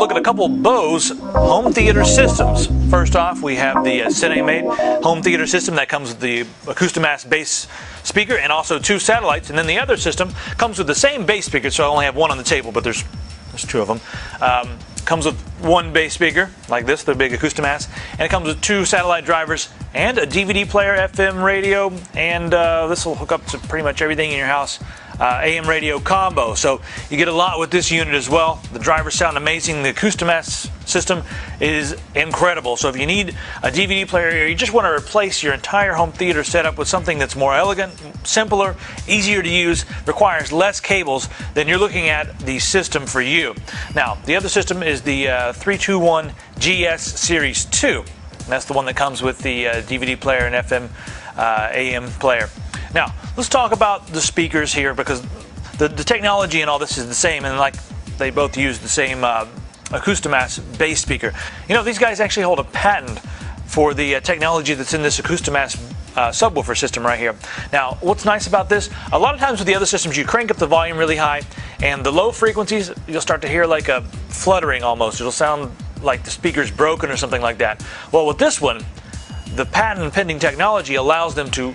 look at a couple Bose home theater systems. First off, we have the Cinemate home theater system that comes with the Acoustimass bass speaker and also 2 satellites. And then the other system comes with the same bass speaker, so I only have one on the table, but there's 2 of them. Comes with 1 bass speaker, like this, the big Acoustimass, and it comes with 2 satellite drivers and a DVD player, FM radio, and this will hook up to pretty much everything in your house. AM radio combo, so you get a lot with this unit as well. The drivers sound amazing. The Acoustimass system is incredible. So if you need a DVD player or you just want to replace your entire home theater setup with something that's more elegant, simpler, easier to use, requires less cables, then you're looking at the system for you. Now, the other system is the 321 GS Series 2. That's the one that comes with the DVD player and FM AM player. Now, let's talk about the speakers here, because the technology and all this is the same, and like they both use the same Acoustimass bass speaker. You know, these guys actually hold a patent for the technology that's in this Acoustimass subwoofer system right here. Now, what's nice about this, a lot of times with the other systems you crank up the volume really high, and the low frequencies you'll start to hear like a fluttering almost. It'll sound like the speaker's broken or something like that. Well, with this one, the patent pending technology allows them to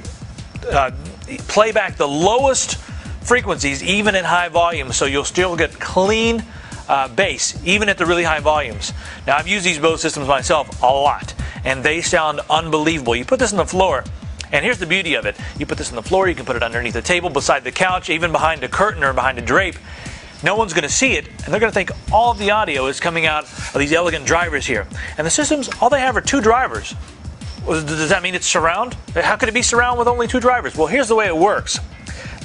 play back the lowest frequencies even at high volumes, so you'll still get clean bass even at the really high volumes. Now, I've used these Bose systems myself a lot, and they sound unbelievable. You put this on the floor, and here's the beauty of it. You put this on the floor, you can put it underneath the table, beside the couch, even behind a curtain or behind a drape. No one's going to see it, and they're going to think all of the audio is coming out of these elegant drivers here. And the systems, all they have are 2 drivers. Does that mean it's surround? How could it be surround with only 2 drivers? Well, here's the way it works.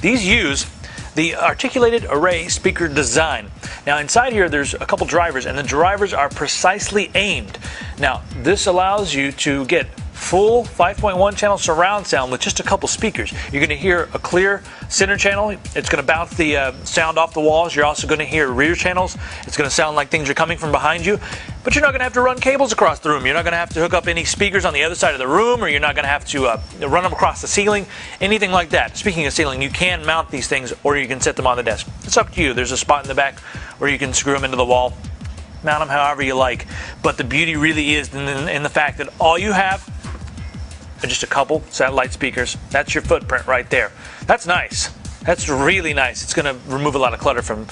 These use the articulated array speaker design. Now, inside here there's a couple drivers, and the drivers are precisely aimed. Now, this allows you to get full 5.1 channel surround sound with just a couple speakers. You're going to hear a clear center channel. It's going to bounce the sound off the walls. You're also going to hear rear channels. It's going to sound like things are coming from behind you. But you're not going to have to run cables across the room. You're not going to have to hook up any speakers on the other side of the room, or you're not going to have to run them across the ceiling, anything like that. Speaking of ceiling, you can mount these things, or you can set them on the desk. It's up to you. There's a spot in the back where you can screw them into the wall. Mount them however you like. But the beauty really is in the fact that all you have are just a couple satellite speakers. That's your footprint right there. That's nice. That's really nice. It's going to remove a lot of clutter from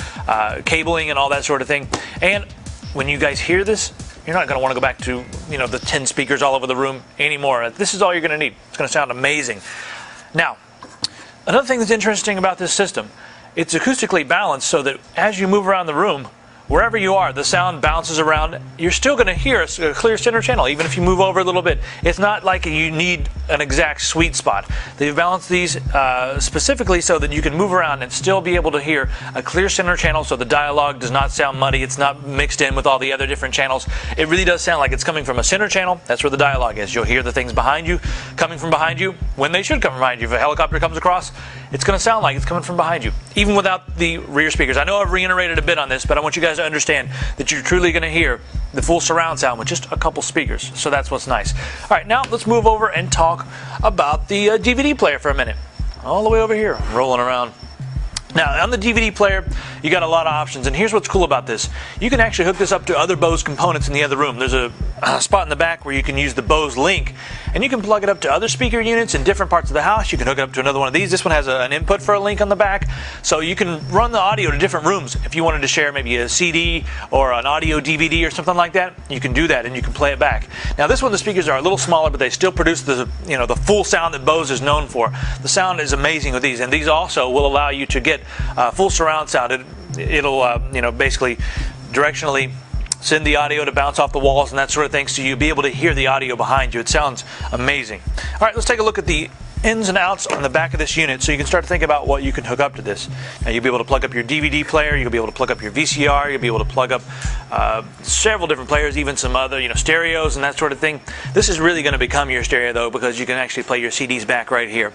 cabling and all that sort of thing. And when you guys hear this, you're not going to want to go back to, you know, the 10 speakers all over the room anymore. This is all you're going to need. It's going to sound amazing. Now, another thing that's interesting about this system, it's acoustically balanced so that as you move around the room, wherever you are, the sound bounces around. You're still going to hear a clear center channel, even if you move over a little bit. It's not like you need an exact sweet spot. They've balanced these specifically so that you can move around and still be able to hear a clear center channel, so the dialogue does not sound muddy. It's not mixed in with all the other different channels. It really does sound like it's coming from a center channel. That's where the dialogue is. You'll hear the things behind you coming from behind you when they should come from behind you. If a helicopter comes across, it's going to sound like it's coming from behind you, even without the rear speakers. I know I've reiterated a bit on this, but I want you guys to understand that you're truly going to hear the full surround sound with just a couple speakers. So that's what's nice. All right, now let's move over and talk about the DVD player for a minute. All the way over here, rolling around. Now, on the DVD player, you got a lot of options, and here's what's cool about this. You can actually hook this up to other Bose components in the other room. There's a spot in the back where you can use the Bose link, and you can plug it up to other speaker units in different parts of the house. You can hook it up to another one of these. This one has an input for a link on the back, so you can run the audio to different rooms. If you wanted to share maybe a CD or an audio DVD or something like that, you can do that, and you can play it back. Now, this one, the speakers are a little smaller, but they still produce the full sound that Bose is known for. The sound is amazing with these, and these also will allow you to get full surround sound. It'll basically directionally send the audio to bounce off the walls and that sort of thing, so you'll be able to hear the audio behind you. It sounds amazing. All right, let's take a look at the ins and outs on the back of this unit, so you can start to think about what you can hook up to this. Now, you'll be able to plug up your DVD player, you'll be able to plug up your VCR, you'll be able to plug up several different players, even some other stereos and that sort of thing. This is really going to become your stereo, though, because you can actually play your CDs back right here.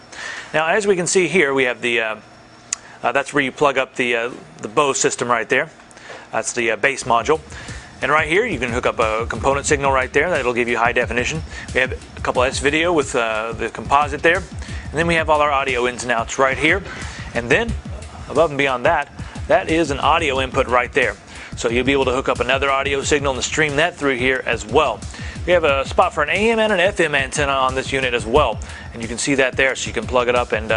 Now, as we can see here, we have the that's where you plug up the Bose system right there. That's the bass module. And right here, you can hook up a component signal right there. That'll give you high definition. We have a couple S-video with the composite there. And then we have all our audio ins and outs right here. And then, above and beyond that, that is an audio input right there. So you'll be able to hook up another audio signal and stream that through here as well. We have a spot for an AM and an FM antenna on this unit as well, and you can see that there. So you can plug it up and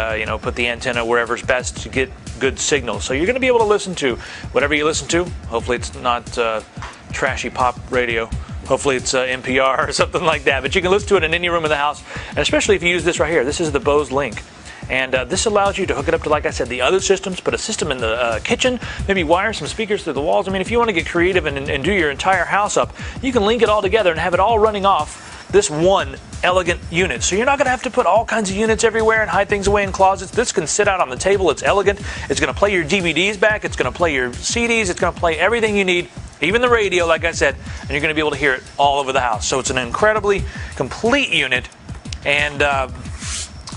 put the antenna wherever's best to get good signal. So you're going to be able to listen to whatever you listen to. Hopefully it's not trashy pop radio. Hopefully it's NPR or something like that. But you can listen to it in any room in the house, and especially if you use this right here. This is the Bose Link. And this allows you to hook it up to, like I said, the other systems, put a system in the kitchen, maybe wire some speakers through the walls. I mean, if you want to get creative and do your entire house up, you can link it all together and have it all running off this one elegant unit. So you're not going to have to put all kinds of units everywhere and hide things away in closets. This can sit out on the table. It's elegant. It's going to play your DVDs back. It's going to play your CDs. It's going to play everything you need, even the radio, like I said, and you're going to be able to hear it all over the house. So it's an incredibly complete unit. And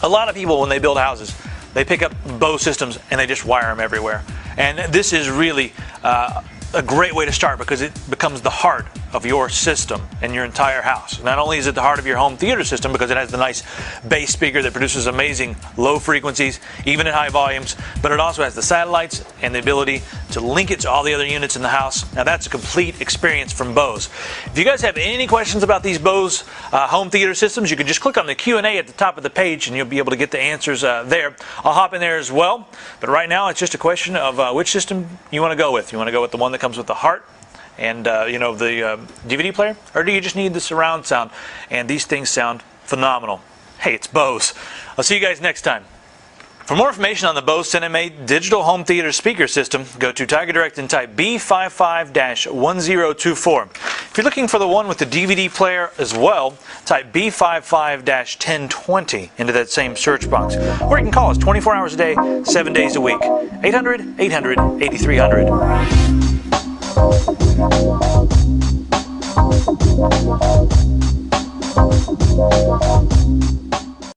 a lot of people, when they build houses, they pick up Bose systems and they just wire them everywhere. And this is really a great way to start, because it becomes the heart of your system and your entire house. Not only is it the heart of your home theater system, because it has the nice bass speaker that produces amazing low frequencies, even at high volumes, but it also has the satellites and the ability to link it to all the other units in the house. Now that's a complete experience from Bose. If you guys have any questions about these Bose home theater systems, you can just click on the Q&A at the top of the page and you'll be able to get the answers there. I'll hop in there as well, but right now it's just a question of which system you want to go with. You want to go with the one that comes with the heart and the DVD player, or do you just need the surround sound? And these things sound phenomenal. Hey, it's Bose. I'll see you guys next time. For more information on the Bose Cinemate digital home theater speaker system, go to Tiger Direct and type B55-1024. If you're looking for the one with the DVD player as well, type B55-1020 into that same search box. Or you can call us 24 hours a day, 7 days a week. 800-800-8300.